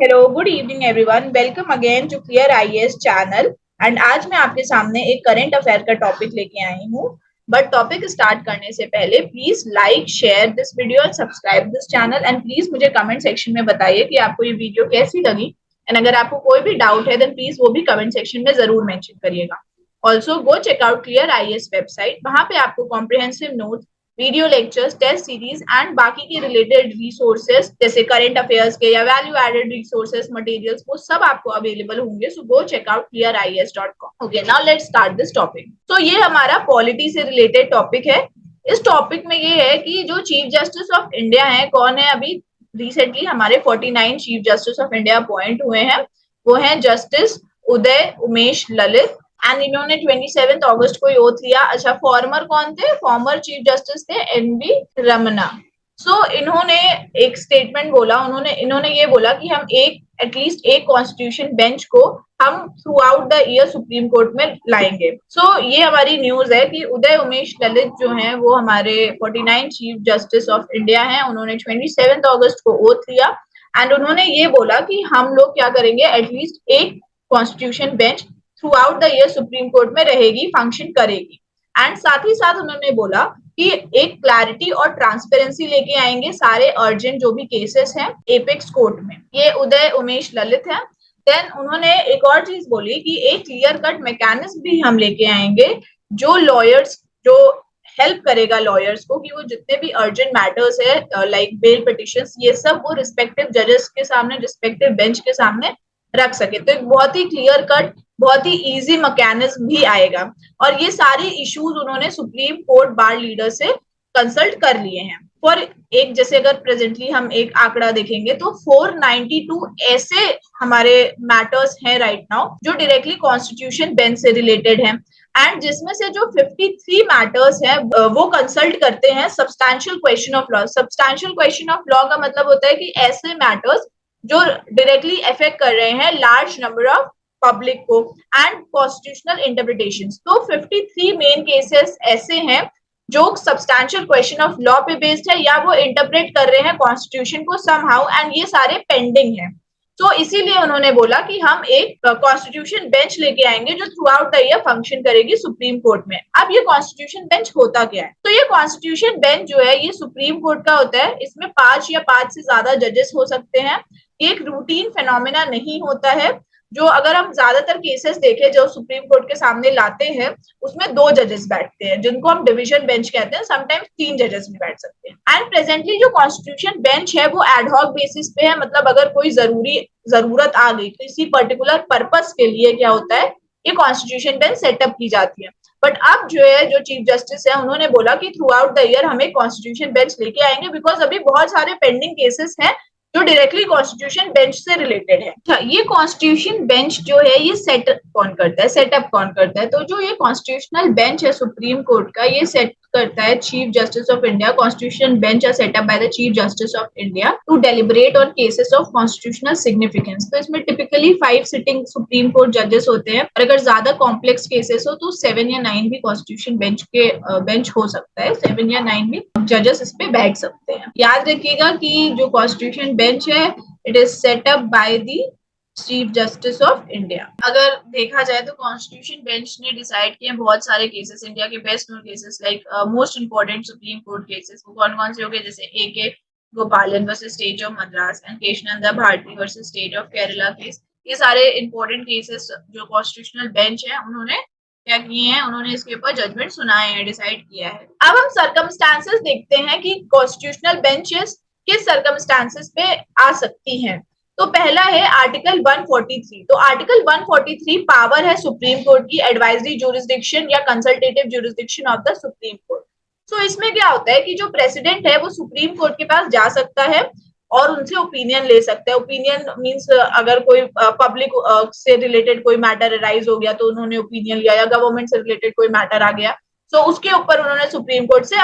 Hello, good evening everyone. Welcome again to clear IAS channel. And आज मैं आपके सामने एक करंट अफेयर का टॉपिक लेके आई हूँ। बट टॉपिक स्टार्ट करने से पहले please like share this video and subscribe this channel and please मुझे कमेंट सेक्शन में बताइए कि आपको ये वीडियो कैसी लगी। एंड अगर आपको कोई भी डाउट है देन प्लीज वो भी कमेंट सेक्शन में जरूर मेंशन करिएगा। Also go check out clear IAS website, वहां पे आपको comprehensive note, video lectures, test series and बाकी के रिलेटेड रिसोर्सेज जैसे करंट अफेयर्स के या वैल्यू एडेड रिसोर्सेज मटेरियल्स वो सब आपको अवेलेबल होंगे। So go check out clearias.com। Okay, now let's start this topic. तो ये हमारा पॉलिटी से रिलेटेड टॉपिक है। इस टॉपिक में ये है कि जो चीफ जस्टिस ऑफ इंडिया है, कौन है, अभी रिसेंटली हमारे 49 chief justice of India appoint हुए हैं। वो हैं जस्टिस उदय उमेश ललित एंड इन्होंने 27 अगस्त को ओथ लिया। अच्छा, फॉर्मर कौन थे? फॉर्मर चीफ जस्टिस थे एनवी रमना। इन्होंने एक स्टेटमेंट बोला, इन्होंने ये बोला कि हम एटलीस्ट एक कॉन्स्टिट्यूशन बेंच को हम through out the year supreme court में लाएंगे। ये हमारी न्यूज है कि उदय उमेश ललित जो हैं वो हमारे 49 चीफ जस्टिस ऑफ इंडिया हैं। उन्होंने 27 अगस्त को ओथ लिया एंड उन्होंने ये बोला कि हम लोग क्या करेंगे, एटलीस्ट एक constitution bench through out the year supreme court में रहेगी, फंक्शन करेगी। एंड साथ ही साथ उन्होंने बोला कि एक क्लैरिटी और ट्रांसपेरेंसी लेके आएंगे सारे अर्जेंट जो भी केसेस हैं एपेक्स कोर्ट में। ये उदय उमेश ललित है। देन उन्होंने एक और चीज बोली कि एक क्लियर कट मैकेनिज्म भी हम लेके आएंगे जो लॉयर्स, जो हेल्प करेगा लॉयर्स को कि वो जितने भी अर्जेंट मैटर्स है लाइक बेल पिटिशंस, ये सब वो रिस्पेक्टिव जजेस के सामने, रिस्पेक्टिव बेंच के सामने रख सके। तो एक बहुत ही क्लियर कट, बहुत ही इजी मैकेनिज्म भी आएगा। और ये सारे इश्यूज उन्होंने सुप्रीम कोर्ट बार लीडर से कंसल्ट कर लिए हैं। फॉर एक, जैसे अगर प्रेजेंटली हम एक आंकड़ा देखेंगे तो 492 ऐसे हमारे मैटर्स हैं राइट नाउ जो डायरेक्टली कॉन्स्टिट्यूशन बेंच से रिलेटेड हैं। एंड जिसमें से जो 53 मैटर्स हैं वो कंसल्ट करते हैं substantial question of law. Substantial question of law का मतलब होता है कि ऐसे मैटर्स जो डायरेक्टली इफेक्ट कर रहे हैं लार्ज नंबर ऑफ पब्लिक को एंड कॉन्स्टिट्यूशनल इंटरप्रिटेशंस। तो 53 मेन केसेस ऐसे हैं जो सब्सटैंशियल क्वेश्चन ऑफ लॉ पे बेस्ड है या वो इंटरप्रेट कर रहे हैं कॉन्स्टिट्यूशन को समहाउ, एंड ये सारे पेंडिंग हैं। तो इसीलिए उन्होंने बोला कि हम एक कॉन्स्टिट्यूशन बेंच लेके आएंगे जो through out the year function करेगी सुप्रीम कोर्ट में। अब ये कॉन्स्टिट्यूशन बेंच होता क्या है? तो ये कॉन्स्टिट्यूशन बेंच जो है ये सुप्रीम कोर्ट का होता है। इसमें 5 या 5 से ज्यादा जजेस हो सकते हैं। एक रूटीन फेनोमेना नहीं होता है। जो अगर हम ज्यादातर केसेस देखें जो सुप्रीम कोर्ट के सामने लाते हैं उसमें 2 जजेस बैठते हैं जिनको हम डिवीजन बेंच कहते हैं। समटाइम्स 3 जजेस भी बैठ सकते हैं। एंड प्रेजेंटली जो कॉन्स्टिट्यूशन बेंच है वो एडहॉक बेसिस पे है। मतलब अगर कोई जरूरत आ गई किसी पर्टिकुलर पर्पस के लिए, क्या होता है, ये कॉन्स्टिट्यूशन बेंच सेटअप की जाती है। बट अब जो है, जो चीफ जस्टिस है उन्होंने बोला कि थ्रू आउट द ईयर हम एक कॉन्स्टिट्यूशन बेंच लेके आएंगे बिकॉज अभी बहुत सारे पेंडिंग केसेस हैं जो डायरेक्टली कॉन्स्टिट्यूशन बेंच से रिलेटेड है। अच्छा, ये कॉन्स्टिट्यूशन बेंच जो है ये सेटअप कौन करता है? तो जो ये कॉन्स्टिट्यूशनल बेंच है सुप्रीम कोर्ट का, ये सेट करता है chief justice of India. Constitution bench are set up by the chief justice of India to deliberate on cases of constitutional significance. तो इसमें टिपिकली 5 सिटिंग सुप्रीम कोर्ट जजेस होते हैं और अगर ज्यादा कॉम्प्लेक्स केसेस हो तो 7 या 9 भी कॉन्स्टिट्यूशन बेंच हो सकता है। 7 या 9 भी जजेस इस पे बैठ सकते हैं। याद रखिएगा कि जो कॉन्स्टिट्यूशन बेंच है it is setup by the chief justice of India. अगर देखा जाए तो कॉन्स्टिट्यूशन बेंच ने डिसाइड किए बहुत सारे केसेस, इंडिया के best known cases like most important supreme court cases. वो कौन कौन से हो गए? जैसे A Gopalan versus state of Madras and Kesavananda Bharati versus state of Kerala case. ये सारे इंपॉर्टेंट केसेस जो कॉन्स्टिट्यूशनल बेंच है उन्होंने क्या किए हैं, उन्होंने इसके ऊपर जजमेंट सुनाए हैं, डिसाइड किया है। अब हम सर्कमस्टांसेस देखते हैं कि कॉन्स्टिट्यूशनल बेंचेस किस सर्कमस्टांसेस पे आ सकती हैं। तो पहला है आर्टिकल 143। तो आर्टिकल 143 पावर है सुप्रीम कोर्ट की एडवाइजरी ज्यूरिसडिक्शन या consultative jurisdiction of the supreme court. तो इसमें क्या होता है कि जो प्रेसिडेंट है वो सुप्रीम कोर्ट के पास जा सकता है और उनसे ओपिनियन ले सकता है। ओपिनियन मींस अगर कोई पब्लिक से रिलेटेड कोई मैटर अराइज हो गया तो उन्होंने ओपिनियन लिया, या गवर्नमेंट से रिलेटेड कोई मैटर आ गया तो उसके ऊपर उन्होंने सुप्रीम कोर्ट से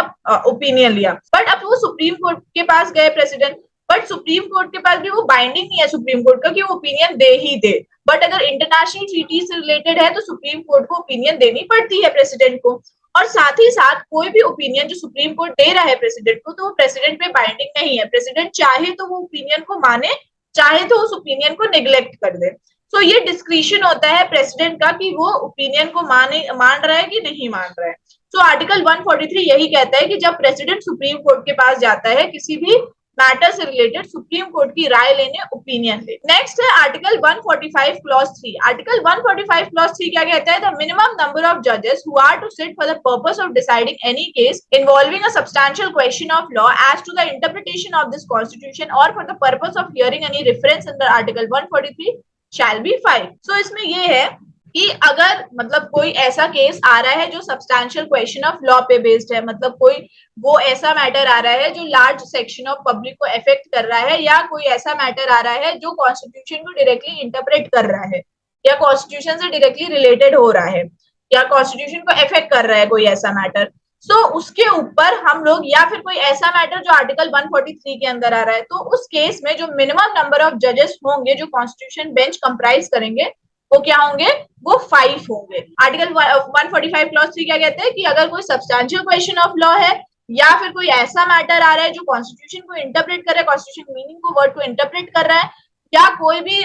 ओपिनियन लिया। बट अब वो सुप्रीम कोर्ट के पास गए प्रेसिडेंट, बट सुप्रीम कोर्ट के पास भी वो बाइंडिंग नहीं है सुप्रीम कोर्ट का कि वो opinion they he they. But अगर इंटरनेशनल ट्रीटी से रिलेटेड है तो सुप्रीम कोर्ट को ओपिनियन देनी पड़ती है प्रेसिडेंट को। और साथ ही साथ कोई भी ओपिनियन जो सुप्रीम कोर्ट दे रहा है प्रेसिडेंट को तो वो प्रेसिडेंट पे बाइंडिंग नहीं है। प्रेसिडेंट चाहे तो वो ओपिनियन को माने, चाहे तो उस ओपिनियन को निग्लेक्ट कर दे। सो ये डिस्क्रिशन होता है प्रेसिडेंट का कि वो ओपिनियन को मान रहा है कि नहीं मान रहा है। सो आर्टिकल 143 यही कहता है कि जब प्रेसिडेंट सुप्रीम कोर्ट के पास जाता है किसी भी मैटर से रिलेटेड सुप्रीम कोर्ट की राय लेने, ओपिनियन ले। नेक्स्ट है आर्टिकल 145 क्लॉज 3। आर्टिकल 145 क्लॉज 3 क्या कहता है? द मिनिमम नंबर ऑफ जजेस who are to sit for the purpose of deciding any case involving a substantial question of law as to the interpretation of this constitution और for the purpose of hearing any reference under article 143 shall be 5। So इसमें ये है कि अगर मतलब कोई ऐसा case आ रहा है जो सब्सटैंशियल क्वेश्चन ऑफ लॉ पे बेस्ड है, मतलब कोई वो ऐसा मैटर आ रहा है जो लार्ज सेक्शन ऑफ पब्लिक को अफेक्ट कर रहा है, या कोई ऐसा मैटर आ रहा है जो कॉन्स्टिट्यूशन को डायरेक्टली इंटरप्रेट कर रहा है, या कॉन्स्टिट्यूशन से डायरेक्टली रिलेटेड हो रहा है, या कॉन्स्टिट्यूशन को अफेक्ट कर रहा है कोई ऐसा मैटर, सो उसके ऊपर हम लोग, या फिर कोई ऐसा मैटर जो आर्टिकल 143 के अंदर आ रहा है, तो उस केस में जो मिनिमम नंबर ऑफ जजेस होंगे जो कॉन्स्टिट्यूशन बेंच कंप्राइज करेंगे वो क्या होंगे? वो 5 होंगे। आर्टिकल 145 क्लॉज 3 क्या कहते हैं कि अगर कोई सब्सटैंशियल क्वेश्चन ऑफ लॉ है या फिर कोई ऐसा मैटर आ रहा है जो कॉन्स्टिट्यूशन को इंटरप्रेट कर रहा है, कॉन्स्टिट्यूशन मीनिंग को, वर्ड को इंटरप्रेट कर रहा है, या कोई भी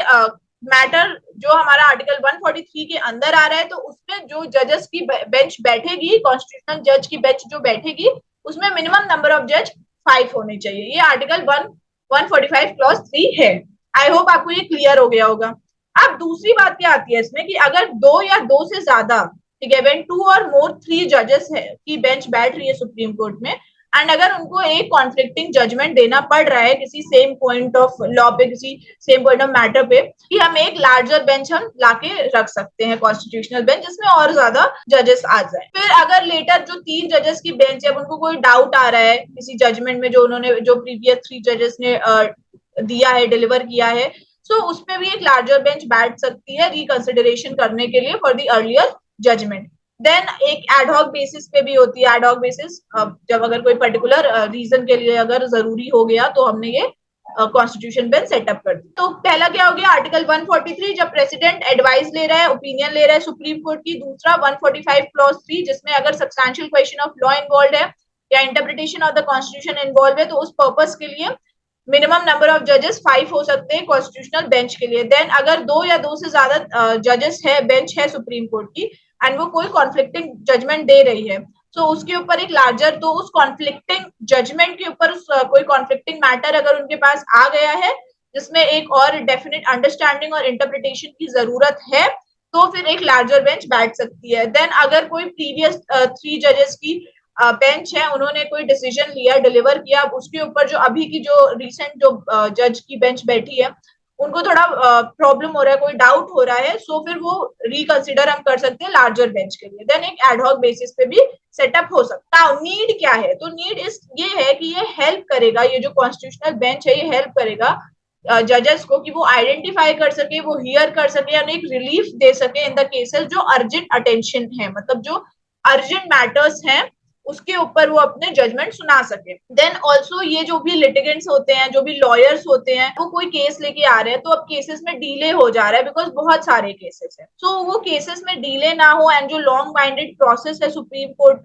मैटर जो हमारा आर्टिकल 143 के अंदर आ रहा है, तो उसमें जो जजेस की बेंच बैठेगी, कॉन्स्टिट्यूशनल जज की बेंच जो बैठेगी, उसमें मिनिमम नंबर ऑफ जज 5 होने चाहिए। ये आर्टिकल 145 क्लॉज 3 है। आई होप आपको ये क्लियर हो गया होगा। अब दूसरी बात क्या आती है इसमें कि अगर दो या दो से ज्यादा, ठीक है, व्हेन 2 और मोर 3 जजेस है की बेंच बैठ रही है सुप्रीम कोर्ट में, एंड अगर उनको एक कॉन्फ्लिक्टिंग जजमेंट देना पड़ रहा है किसी सेम पॉइंट ऑफ लॉ पे, किसी सेम पॉइंट ऑफ मैटर पे, कि हम एक लार्जर बेंच हम लाके रख सकते हैं, कॉन्स्टिट्यूशनल बेंच, जिसमें और ज्यादा जजेस आ जाए। फिर अगर लेटर जो 3 जजेस की बेंच है उनको कोई डाउट आ रहा है किसी जजमेंट में जो उन्होंने, जो प्रीवियस 3 जजेस ने दिया है, डिलीवर किया है, सो उसमें भी एक लार्जर बेंच बैठ सकती है रिकंसिडरेशन करने के लिए for the earlier judgment. Then एक एडहॉक बेसिस पे भी होती है। एडहॉक बेसिस जब अगर कोई पर्टिकुलर रीजन के लिए अगर जरूरी हो गया तो हमने ये कॉन्स्टिट्यूशन बेंच सेटअप कर दी। तो पहला क्या हो गया? आर्टिकल 143 जब प्रेसिडेंट एडवाइस ले रहा है, ओपिनियन ले रहा है सुप्रीम कोर्ट की। दूसरा 145 क्लॉज 3 जिसमें अगर substantial question of law involve है या interpretation of the constitution involve है, तो उस पर्पस के लिए मिनिमम नंबर ऑफ जजेस 5 हो सकते हैं कॉन्स्टिट्यूशनल बेंच के लिए। देन अगर 2 या 2 से ज्यादा जजेस है, बेंच है सुप्रीम कोर्ट की, एंड वो कोई कॉन्फ्लिक्टिंग जजमेंट दे रही है, तो उसके ऊपर एक लार्जर, तो उस कॉन्फ्लिक्टिंग जजमेंट के ऊपर कोई कॉन्फ्लिक्टिंग मैटर अगर उनके पास आ गया है जिसमें एक और डेफिनेट अंडरस्टैंडिंग और इंटरप्रिटेशन की जरूरत है, तो फिर एक लार्जर बेंच बैठ सकती है। देन अगर कोई प्रीवियस 3 जजेस की बेंच है, उन्होंने कोई डिसीजन लिया, डिलीवर किया, उसके ऊपर जो अभी की जो रिसेंट जो जज की बेंच बैठी है उनको थोड़ा प्रॉब्लम हो रहा है, कोई डाउट हो रहा है, सो फिर वो रिकंसिडर हम कर सकते हैं लार्जर बेंच के लिए। देन एक एडहॉक बेसिस पे भी सेटअप हो सकता है। नीड क्या है? तो नीड इस ये है कि ये हेल्प करेगा, ये जो कॉन्स्टिट्यूशनल बेंच है ये हेल्प करेगा जजेस को कि वो आइडेंटिफाई कर सके, वो हियर कर सके, यानी एक रिलीफ दे सके इन द केसेस जो अर्जेंट अटेंशन है, मतलब जो अर्जेंट मैटर्स हैं उसके ऊपर वो अपने जजमेंट सुना सके। देन ऑल्सो ये जो भी लिटिगेंट्स होते हैं, जो भी लॉयर्स होते हैं, वो कोई केस लेके आ रहे हैं तो अब केसेस में डिले हो जा रहा है बिकॉज बहुत सारे केसेस हैं, तो वो केसेस में डिले ना हो, एंड जो लॉन्ग माइंडेड प्रोसेस है सुप्रीम कोर्ट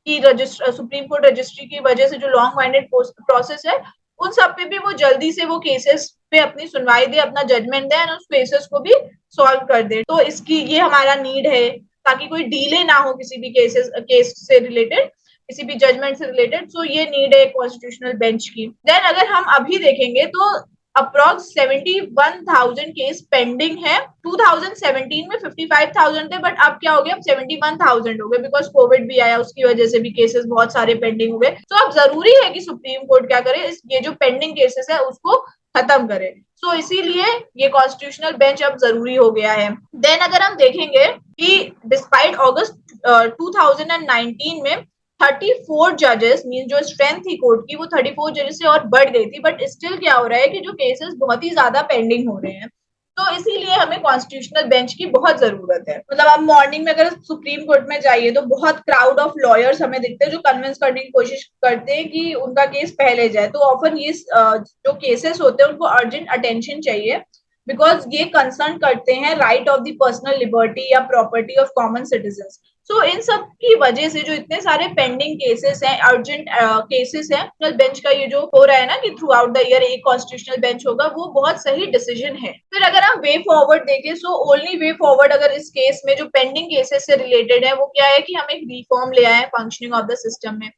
की सुप्रीम कोर्ट रजिस्ट्री की वजह से जो लॉन्ग माइंडेड प्रोसेस है, उन सब पे भी वो जल्दी से वो केसेस पे अपनी सुनवाई दे, अपना जजमेंट दे, एंड उस केसेस को भी सॉल्व कर दे। तो इसकी ये हमारा नीड है ताकि कोई डिले ना हो किसी भी केस से रिलेटेड, किसी भी जजमेंट से रिलेटेड। सो ये नीड है कॉन्स्टिट्यूशनल बेंच की। देन अगर हम अभी देखेंगे तो अप्रॉक्स 71,000 केस पेंडिंग है। 2017 में 55,000 थे, बट अब क्या हो गया? अब 71,000 हो गए बिकॉज कोविड भी आया, उसकी वजह से भी केसेस बहुत सारे पेंडिंग हो गए। तो अब जरूरी है कि सुप्रीम कोर्ट क्या करे, ये जो पेंडिंग केसेस है उसको खत्म करे। सो इसीलिए ये कॉन्स्टिट्यूशनल बेंच अब जरूरी हो गया है। देन अगर हम देखेंगे कि डिस्पाइट अगस्त 2019 में 34 जजेस मीन जो स्ट्रेंथ थी कोर्ट की वो 34 जजेस से और बढ़ गई थी, बट स्टिल क्या हो रहा है कि जो केसेस बहुत ही ज्यादा पेंडिंग हो रहे हैं, तो इसीलिए हमें कॉन्स्टिट्यूशनल बेंच की बहुत जरूरत है। मतलब आप मॉर्निंग में अगर सुप्रीम कोर्ट में जाइए तो बहुत क्राउड ऑफ लॉयर्स हमें दिखते हैं जो कन्विंस करने की कोशिश करते हैं कि उनका केस पहले जाए। तो ऑफन ये जो केसेस होते हैं उनको अर्जेंट अटेंशन चाहिए बिकॉज ये कंसर्न करते हैं right of the personal liberty या प्रॉपर्टी ऑफ कॉमन सिटीजन। सो इन सब की वजह से जो इतने सारे पेंडिंग केसेस हैं, अर्जेंट केसेस हैं, कॉन्स्टिट्यूशनल बेंच का ये जो हो रहा है ना कि थ्रू आउट द ईयर एक कॉन्स्टिट्यूशनल बेंच होगा, वो बहुत सही डिसीजन है। फिर अगर हम वे फॉरवर्ड देखें, सो ओनली वे फॉरवर्ड अगर इस केस में जो पेंडिंग केसेस से रिलेटेड है वो क्या है कि हम एक रिफॉर्म ले आए फंक्शनिंग ऑफ द सिस्टम में।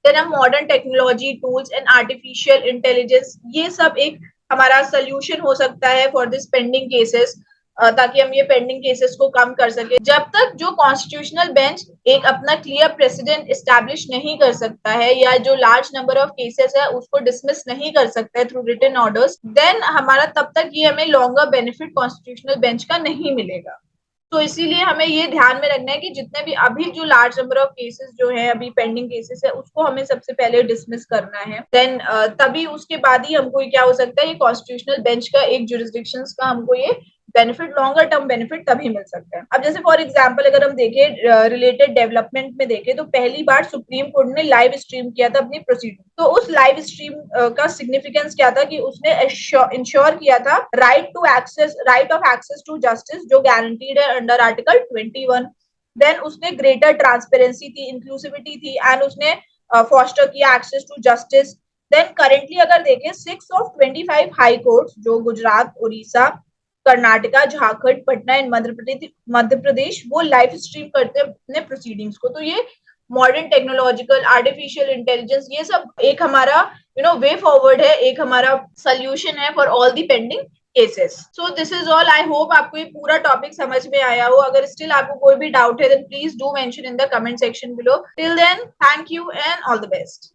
देन हम modern technology tools and artificial intelligence, ये सब एक हमारा सोल्यूशन हो सकता है फॉर दिस पेंडिंग केसेस, ताकि हम ये पेंडिंग केसेस को कम कर सके। जब तक जो कॉन्स्टिट्यूशनल बेंच एक अपना क्लियर प्रेसिडेंट एस्टैब्लिश नहीं कर सकता है या जो लार्ज नंबर ऑफ केसेस है उसको डिसमिस नहीं कर सकता है थ्रू रिटन ऑर्डर्स, देन हमारा तब तक ये हमें लॉन्गर बेनिफिट कॉन्स्टिट्यूशनल बेंच का नहीं मिलेगा। तो इसीलिए हमें ये ध्यान में रखना है कि जितने भी अभी जो लार्ज नंबर ऑफ केसेस जो है अभी पेंडिंग केसेस है उसको हमें सबसे पहले डिसमिस करना है। देन तभी उसके बाद ही हमको क्या हो सकता है, ये कॉन्स्टिट्यूशनल बेंच का एक जुरिस्डिक्शन का हमको ये बेनिफिट, लॉन्गर टर्म बेनिफिट तभी मिल सकता है। अब जैसे फॉर एग्जांपल अगर हम देखें रिलेटेड डेवलपमेंट में देखें तो पहली बार सुप्रीम कोर्ट ने लाइव स्ट्रीम किया था अपनी प्रोसीडिंग। तो उस लाइव स्ट्रीम का सिग्निफिकेंस क्या था कि उसने इंश्योर किया था right of access to justice जो गारंटीड है अंडर आर्टिकल 21। देन उसने ग्रेटर ट्रांसपेरेंसी थी, इंक्लूसिविटी थी, एंड उसने फॉस्टर किया access to justice. Then currently अगर देखें 6 ऑफ 25 हाई कोर्ट जो गुजरात, उड़ीसा, कर्नाटका, झारखंड, पटना एंड मध्य प्रदेश वो लाइव स्ट्रीम करते हैं अपने प्रोसीडिंग्स को। तो ये मॉडर्न टेक्नोलॉजिकल, आर्टिफिशियल इंटेलिजेंस, ये सब एक हमारा वे फॉरवर्ड है, एक हमारा सोल्यूशन है for all the pending cases. So this is all. I hope आपको ये पूरा टॉपिक समझ में आया हो। अगर स्टिल आपको कोई भी डाउट है then please do mention in the comment section below. Till then thank you and all the best.